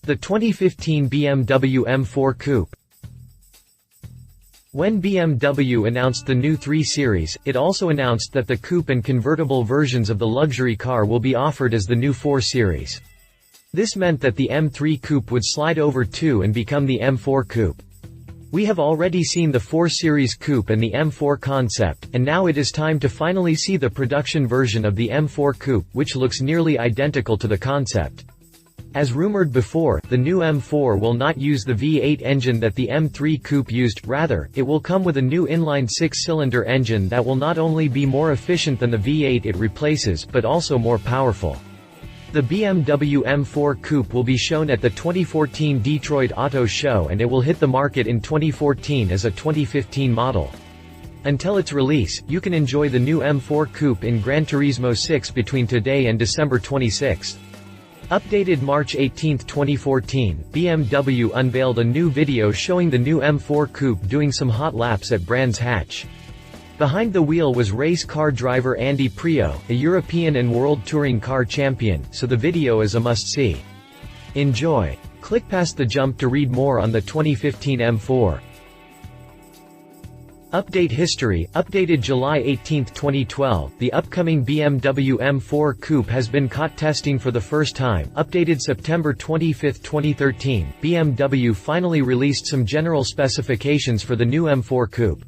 The 2015 BMW M4 Coupe. When BMW announced the new 3 Series, it also announced that the coupe and convertible versions of the luxury car will be offered as the new 4 Series. This meant that the M3 Coupe would slide over too and become the M4 Coupe. We have already seen the 4 Series Coupe and the M4 concept, and now it is time to finally see the production version of the M4 Coupe, which looks nearly identical to the concept. As rumored before, the new M4 will not use the V8 engine that the M3 Coupe used, rather, it will come with a new inline 6-cylinder engine that will not only be more efficient than the V8 it replaces but also more powerful. The BMW M4 Coupe will be shown at the 2014 Detroit Auto Show and it will hit the market in 2014 as a 2015 model. Until its release, you can enjoy the new M4 Coupe in Gran Turismo 6 between today and December 26. Updated March 18, 2014, BMW unveiled a new video showing the new M4 Coupe doing some hot laps at Brands Hatch. Behind the wheel was race car driver Andy Priaulx, a European and World Touring Car Champion, so the video is a must-see. Enjoy. Click past the jump to read more on the 2015 M4. Update history. Updated July 18, 2012, the upcoming BMW M4 Coupe has been caught testing for the first time. Updated September 25, 2013, BMW finally released some general specifications for the new M4 Coupe.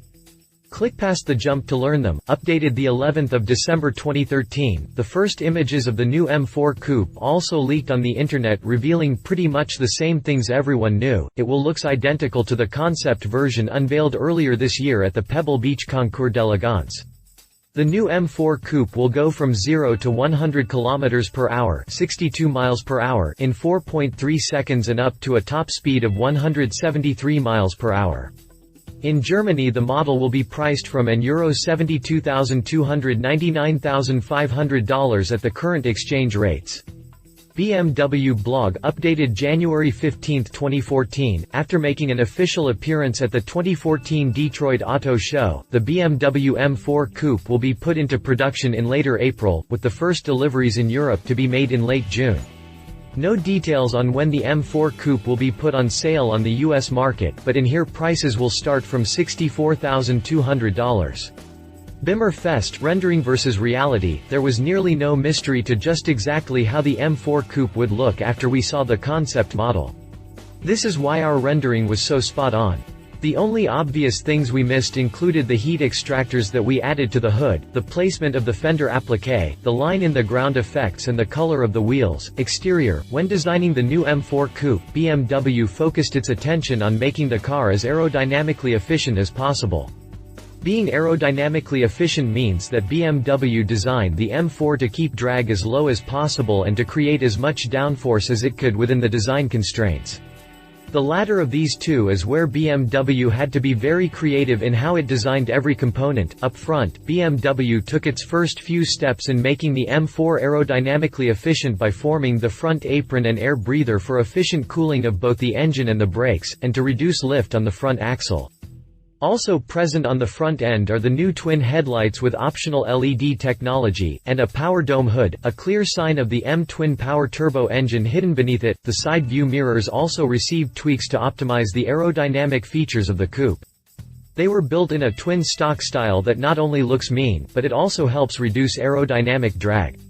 Click past the jump to learn them. Updated the 11th of December 2013, the first images of the new M4 Coupe also leaked on the internet revealing pretty much the same things everyone knew. It will looks identical to the concept version unveiled earlier this year at the Pebble Beach Concours d'Elegance. The new M4 Coupe will go from 0 to 100 km per hour, 62 miles per hour in 4.3 seconds and up to a top speed of 173 miles per hour. In Germany the model will be priced from €72,200 to $99,500 at the current exchange rates. BMW blog updated January 15, 2014, after making an official appearance at the 2014 Detroit Auto Show, the BMW M4 Coupe will be put into production in later April, with the first deliveries in Europe to be made in late June. No details on when the M4 Coupe will be put on sale on the US market, but in here prices will start from $64,200. Bimmer Fest rendering versus reality. There was nearly no mystery to just exactly how the M4 Coupe would look after we saw the concept model. This is why our rendering was so spot on. The only obvious things we missed included the heat extractors that we added to the hood, the placement of the fender applique, the line in the ground effects and the color of the wheels. Exterior. When designing the new M4 Coupe, BMW focused its attention on making the car as aerodynamically efficient as possible. Being aerodynamically efficient means that BMW designed the M4 to keep drag as low as possible and to create as much downforce as it could within the design constraints. The latter of these two is where BMW had to be very creative in how it designed every component. Up front, BMW took its first few steps in making the M4 aerodynamically efficient by forming the front apron and air breather for efficient cooling of both the engine and the brakes, and to reduce lift on the front axle. Also present on the front end are the new twin headlights with optional LED technology, and a power dome hood, a clear sign of the M-twin power turbo engine hidden beneath it. The side view mirrors also received tweaks to optimize the aerodynamic features of the coupe. They were built in a twin stock style that not only looks mean, but it also helps reduce aerodynamic drag.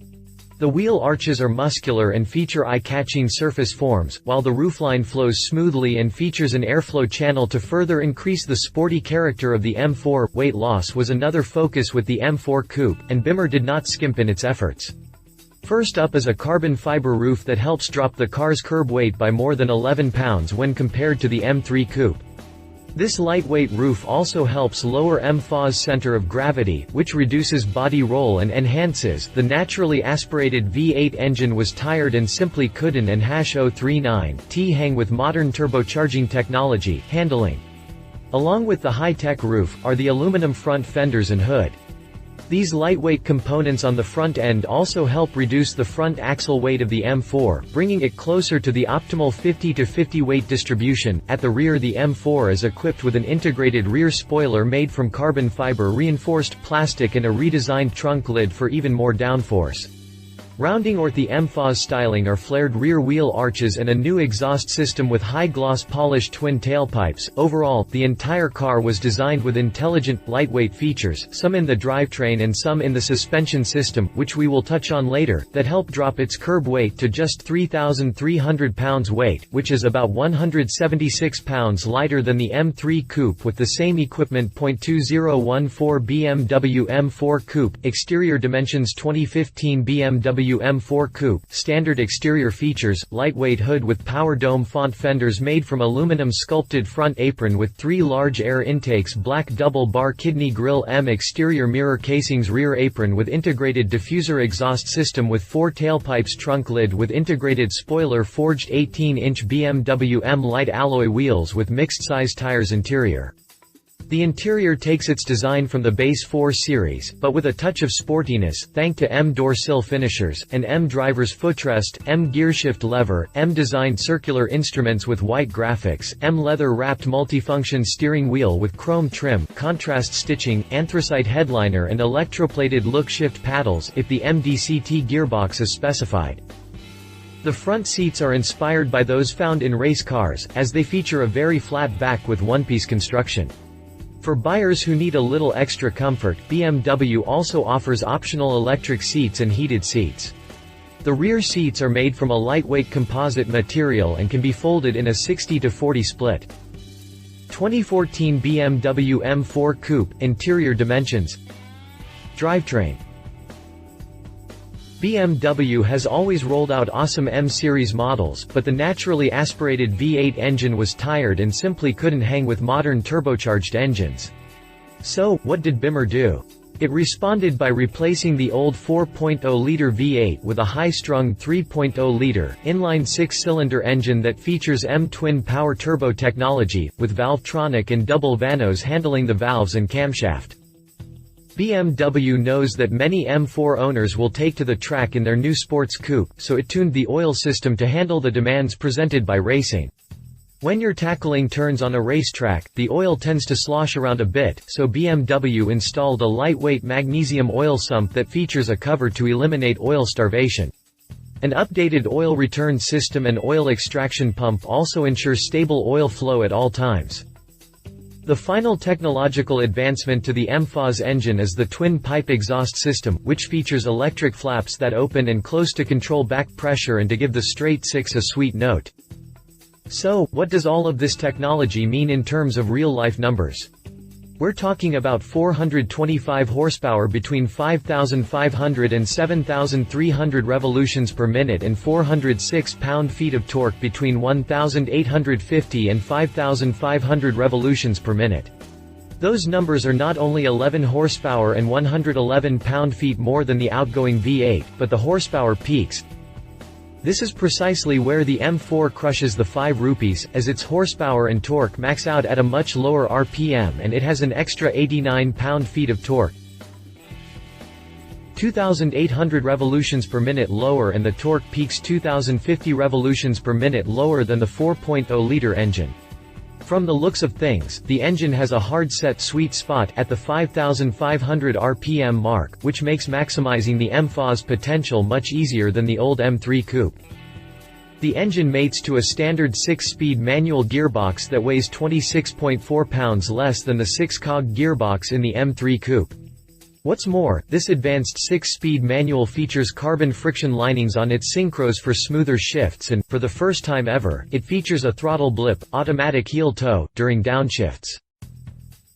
The wheel arches are muscular and feature eye-catching surface forms, while the roofline flows smoothly and features an airflow channel to further increase the sporty character of the M4. Weight loss was another focus with the M4 Coupe, and Bimmer did not skimp in its efforts. First up is a carbon fiber roof that helps drop the car's curb weight by more than 11 pounds when compared to the M3 Coupe. This lightweight roof also helps lower M4's center of gravity, which reduces body roll and enhances. The naturally aspirated V8 engine was tired and simply couldn't and -039T hang with modern turbocharging technology. Handling. Along with the high-tech roof, are the aluminum front fenders and hood. These lightweight components on the front end also help reduce the front axle weight of the M4, bringing it closer to the optimal 50-50 weight distribution. At the rear, the M4 is equipped with an integrated rear spoiler made from carbon fiber reinforced plastic and a redesigned trunk lid for even more downforce. Rounding or the M4's styling are flared rear wheel arches and a new exhaust system with high-gloss polished twin tailpipes. Overall, the entire car was designed with intelligent, lightweight features, some in the drivetrain and some in the suspension system, which we will touch on later, that help drop its curb weight to just 3,300 pounds weight, which is about 176 pounds lighter than the M3 Coupe with the same equipment. 2014 BMW M4 Coupe, exterior dimensions 2015 BMW M4 Coupe, standard exterior features, lightweight hood with power dome font fenders made from aluminum sculpted front apron with 3 large air intakes, black double-bar kidney grille, M exterior mirror casings, rear apron with integrated diffuser, exhaust system with 4 tailpipes, trunk lid with integrated spoiler, forged 18-inch BMW M light alloy wheels with mixed-size tires. Interior. The interior takes its design from the base 4 Series, but with a touch of sportiness, thanks to M door sill finishers, and M driver's footrest, M gearshift lever, M designed circular instruments with white graphics, M leather-wrapped multifunction steering wheel with chrome trim, contrast stitching, anthracite headliner and electroplated look-shift paddles, if the MDCT gearbox is specified. The front seats are inspired by those found in race cars, as they feature a very flat back with one-piece construction. For buyers who need a little extra comfort, BMW also offers optional electric seats and heated seats. The rear seats are made from a lightweight composite material and can be folded in a 60-40 split. 2014 BMW M4 Coupe, interior dimensions. Drivetrain. BMW has always rolled out awesome M-series models, but the naturally aspirated V8 engine was tired and simply couldn't hang with modern turbocharged engines. So, what did BMWR do? It responded by replacing the old 4.0-liter V8 with a high-strung 3.0-liter, inline 6-cylinder engine that features M-twin power turbo technology, with Valvetronic and double vanos handling the valves and camshaft. BMW knows that many M4 owners will take to the track in their new sports coupe, so it tuned the oil system to handle the demands presented by racing. When you're tackling turns on a racetrack, the oil tends to slosh around a bit, so BMW installed a lightweight magnesium oil sump that features a cover to eliminate oil starvation. An updated oil return system and oil extraction pump also ensure stable oil flow at all times. The final technological advancement to the M4's engine is the twin-pipe exhaust system, which features electric flaps that open and close to control back pressure and to give the straight six a sweet note. So, what does all of this technology mean in terms of real-life numbers? We're talking about 425 horsepower between 5,500 and 7,300 revolutions per minute and 406 pound-feet of torque between 1,850 and 5,500 revolutions per minute. Those numbers are not only 11 horsepower and 111 pound-feet more than the outgoing V8, but the horsepower peaks. This is precisely where the M4 crushes the 5 rupees, as its horsepower and torque max out at a much lower RPM and it has an extra 89 pound-feet of torque. 2,800 revolutions per minute lower, and the torque peaks 2,050 revolutions per minute lower than the 4.0-liter engine. From the looks of things, the engine has a hard-set sweet spot at the 5,500 RPM mark, which makes maximizing the M4's potential much easier than the old M3 Coupe. The engine mates to a standard 6-speed manual gearbox that weighs 26.4 pounds less than the 6-cog gearbox in the M3 Coupe. What's more, this advanced 6-speed manual features carbon friction linings on its synchros for smoother shifts and, for the first time ever, it features a throttle blip, automatic heel toe, during downshifts.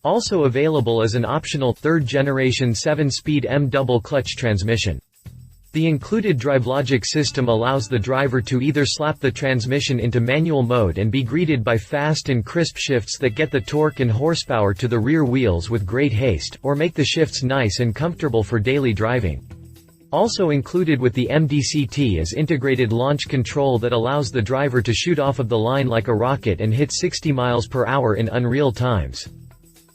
Also available is an optional third-generation 7-speed M double-clutch transmission. The included DriveLogic system allows the driver to either slap the transmission into manual mode and be greeted by fast and crisp shifts that get the torque and horsepower to the rear wheels with great haste, or make the shifts nice and comfortable for daily driving. Also included with the MDCT is integrated launch control that allows the driver to shoot off of the line like a rocket and hit 60 miles per hour in unreal times.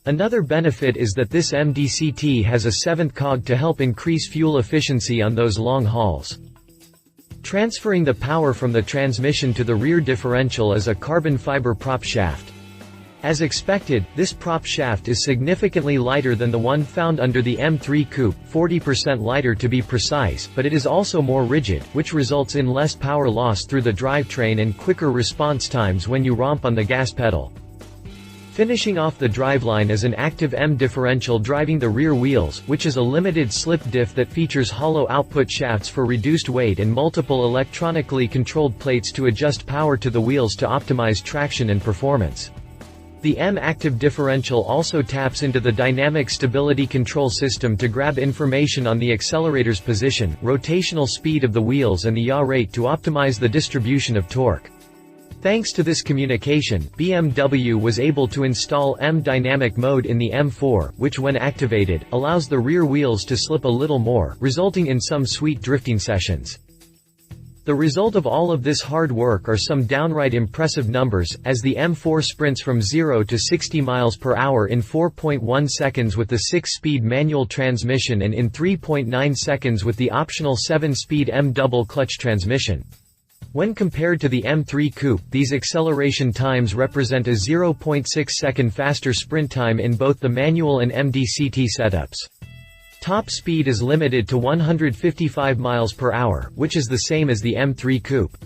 Another benefit is that this MDCT has a 7th cog to help increase fuel efficiency on those long hauls. Transferring the power from the transmission to the rear differential is a carbon fiber prop shaft. As expected, this prop shaft is significantly lighter than the one found under the M3 Coupe, 40% lighter to be precise, but it is also more rigid, which results in less power loss through the drivetrain and quicker response times when you romp on the gas pedal. Finishing off the driveline is an active M differential driving the rear wheels, which is a limited slip diff that features hollow output shafts for reduced weight and multiple electronically controlled plates to adjust power to the wheels to optimize traction and performance. The M active differential also taps into the dynamic stability control system to grab information on the accelerator's position, rotational speed of the wheels and the yaw rate to optimize the distribution of torque. Thanks to this communication, BMW was able to install M dynamic mode in the M4, which when activated, allows the rear wheels to slip a little more, resulting in some sweet drifting sessions. The result of all of this hard work are some downright impressive numbers, as the M4 sprints from 0 to 60 miles per hour in 4.1 seconds with the 6-speed manual transmission and in 3.9 seconds with the optional 7-speed M double clutch transmission. When compared to the M3 Coupe, these acceleration times represent a 0.6 second faster sprint time in both the manual and MDCT setups. Top speed is limited to 155 miles per hour, which is the same as the M3 Coupe.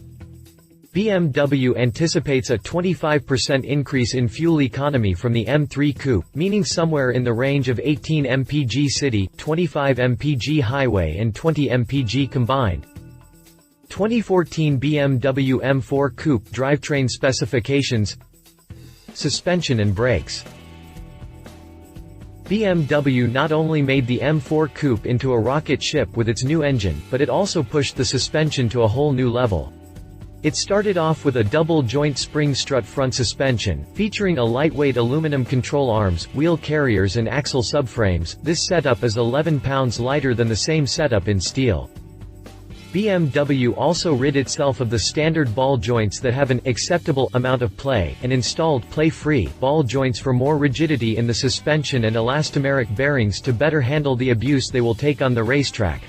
BMW anticipates a 25% increase in fuel economy from the M3 Coupe, meaning somewhere in the range of 18 mpg city, 25 mpg highway and 20 mpg combined. 2014 BMW M4 Coupe drivetrain specifications, suspension and brakes. BMW not only made the M4 Coupe into a rocket ship with its new engine, but it also pushed the suspension to a whole new level. It started off with a double-joint spring strut front suspension, featuring a lightweight aluminum control arms, wheel carriers and axle subframes. This setup is 11 pounds lighter than the same setup in steel. BMW also rid itself of the standard ball joints that have an acceptable amount of play, and installed play-free ball joints for more rigidity in the suspension and elastomeric bearings to better handle the abuse they will take on the racetrack.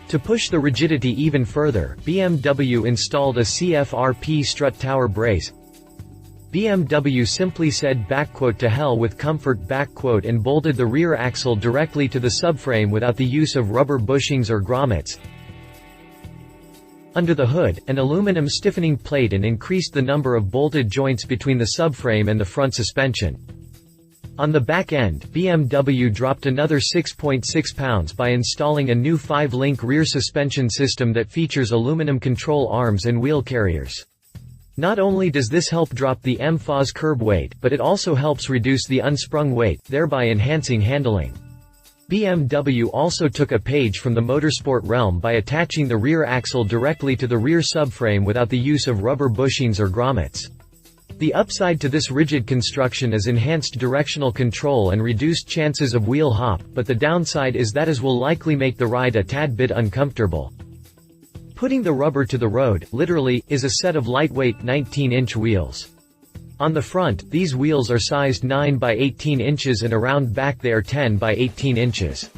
To push the rigidity even further, BMW installed a CFRP strut tower brace. BMW simply said "to hell with comfort" and bolted the rear axle directly to the subframe without the use of rubber bushings or grommets. Under the hood, an aluminum stiffening plate and increased the number of bolted joints between the subframe and the front suspension. On the back end, BMW dropped another 6.6 pounds by installing a new 5-link rear suspension system that features aluminum control arms and wheel carriers. Not only does this help drop the M4's curb weight, but it also helps reduce the unsprung weight, thereby enhancing handling. BMW also took a page from the motorsport realm by attaching the rear axle directly to the rear subframe without the use of rubber bushings or grommets. The upside to this rigid construction is enhanced directional control and reduced chances of wheel hop, but the downside is that it will likely make the ride a tad bit uncomfortable. Putting the rubber to the road, literally, is a set of lightweight 19-inch wheels. On the front, these wheels are sized 9 by 18 inches and around back they are 10 by 18 inches.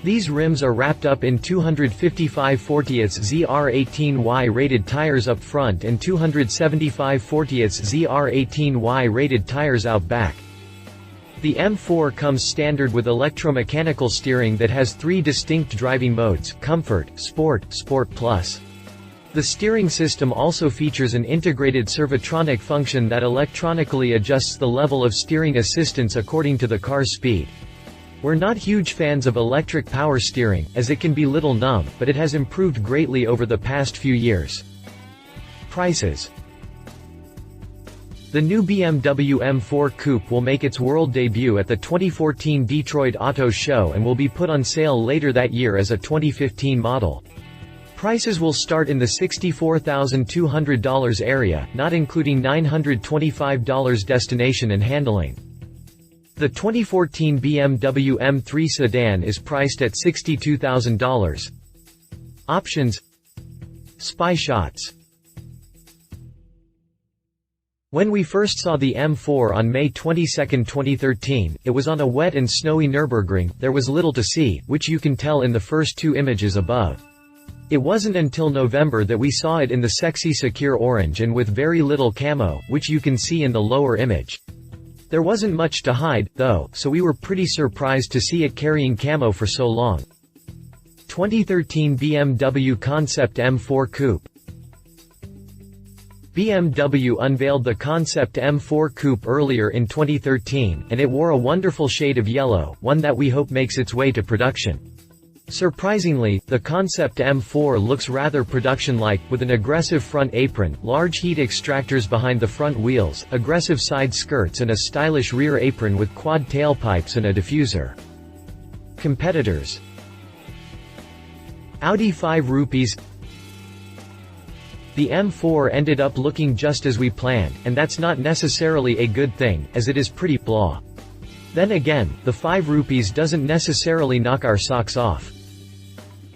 These rims are wrapped up in 255/40ths ZR18Y rated tires up front and 275/40ths ZR18Y rated tires out back. The M4 comes standard with electromechanical steering that has 3 distinct driving modes: Comfort, Sport, Sport Plus. The steering system also features an integrated servotronic function that electronically adjusts the level of steering assistance according to the car's speed. We're not huge fans of electric power steering, as it can be little numb, but it has improved greatly over the past few years. Prices. The new BMW M4 Coupe will make its world debut at the 2014 Detroit Auto Show and will be put on sale later that year as a 2015 model. Prices will start in the $64,200 area, not including $925 destination and handling. The 2014 BMW M3 sedan is priced at $62,000. Options: Spy shots. When we first saw the M4 on May 22, 2013, it was on a wet and snowy Nürburgring. There was little to see, which you can tell in the first 2 images above. It wasn't until November that we saw it in the sexy secure orange and with very little camo, which you can see in the lower image. There wasn't much to hide, though, so we were pretty surprised to see it carrying camo for so long. 2013 BMW Concept M4 Coupe. BMW unveiled the Concept M4 Coupe earlier in 2013, and it wore a wonderful shade of yellow, one that we hope makes its way to production. Surprisingly, the Concept M4 looks rather production-like, with an aggressive front apron, large heat extractors behind the front wheels, aggressive side skirts and a stylish rear apron with quad tailpipes and a diffuser. Competitors: Audi 5 rupees. The M4 ended up looking just as we planned, and that's not necessarily a good thing, as it is pretty blah. Then again, the 5 rupees doesn't necessarily knock our socks off.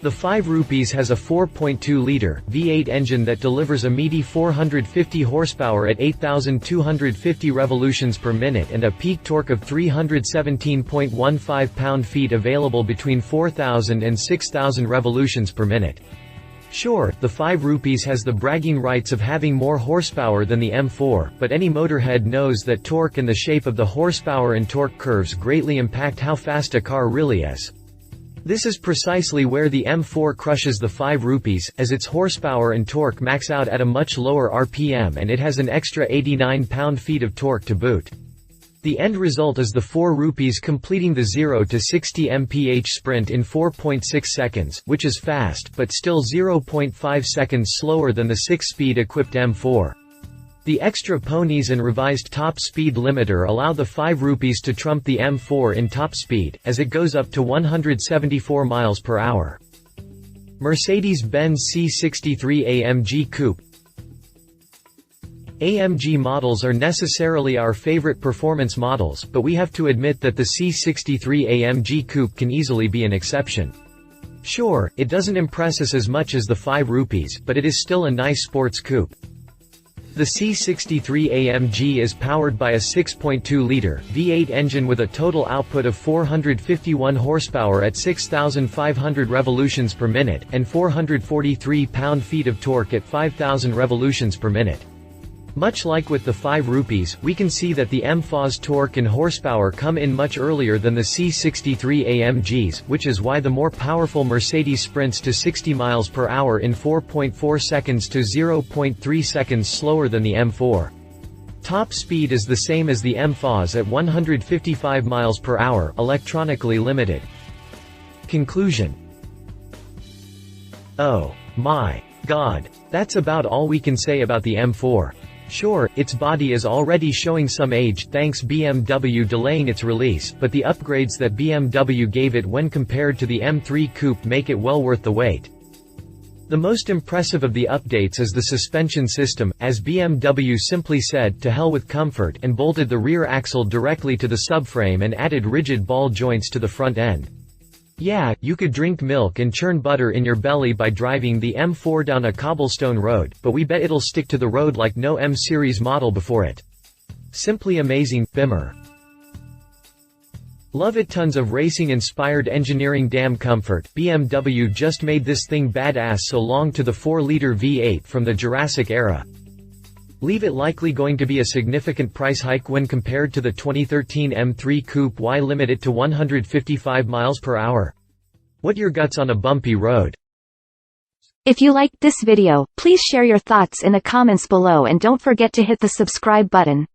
The 5 rupees has a 4.2-liter V8 engine that delivers a meaty 450 horsepower at 8,250 revolutions per minute and a peak torque of 317.15 pound-feet available between 4,000 and 6,000 revolutions per minute. Sure, the 5 rupees has the bragging rights of having more horsepower than the M4, but any motorhead knows that torque and the shape of the horsepower and torque curves greatly impact how fast a car really is. This is precisely where the M4 crushes the 5 rupees, as its horsepower and torque max out at a much lower RPM and it has an extra 89 pound-feet of torque to boot. The end result is the 4 rupees completing the 0 to 60 mph sprint in 4.6 seconds, which is fast, but still 0.5 seconds slower than the 6-speed equipped M4. The extra ponies and revised top speed limiter allow the 5 rupees to trump the M4 in top speed, as it goes up to 174 miles per hour. Mercedes-Benz C63 AMG Coupe. AMG models are necessarily our favorite performance models, but we have to admit that the C63 AMG Coupe can easily be an exception. Sure, it doesn't impress us as much as the 5 rupees, but it is still a nice sports coupe. The C63 AMG is powered by a 6.2-liter V8 engine with a total output of 451 horsepower at 6,500 revolutions per minute, and 443 pound-feet of torque at 5,000 revolutions per minute. Much like with the 5 rupees, we can see that the M4's torque and horsepower come in much earlier than the C63 AMG's, which is why the more powerful Mercedes sprints to 60 miles per hour in 4.4 seconds to 0.3 seconds slower than the M4. Top speed is the same as the M4's at 155 miles per hour, electronically limited. Conclusion: oh my god, that's about all we can say about the M4. Sure, its body is already showing some age thanks BMW delaying its release, but the upgrades that BMW gave it when compared to the M3 Coupe make it well worth the wait. The most impressive of the updates is the suspension system, as BMW simply said "to hell with comfort" and bolted the rear axle directly to the subframe and added rigid ball joints to the front end. Yeah, you could drink milk and churn butter in your belly by driving the M4 down a cobblestone road, but we bet it'll stick to the road like no M-series model before it. Simply amazing, Bimmer. Love it. Tons of racing-inspired engineering. Damn comfort. BMW just made this thing badass. So long to the 4-liter V8 from the Jurassic era. Leave it likely going to be a significant price hike when compared to the 2013 M3 Coupe. Why limit it to 155 miles per hour? What your guts on a bumpy road? If you liked this video, please share your thoughts in the comments below and don't forget to hit the subscribe button.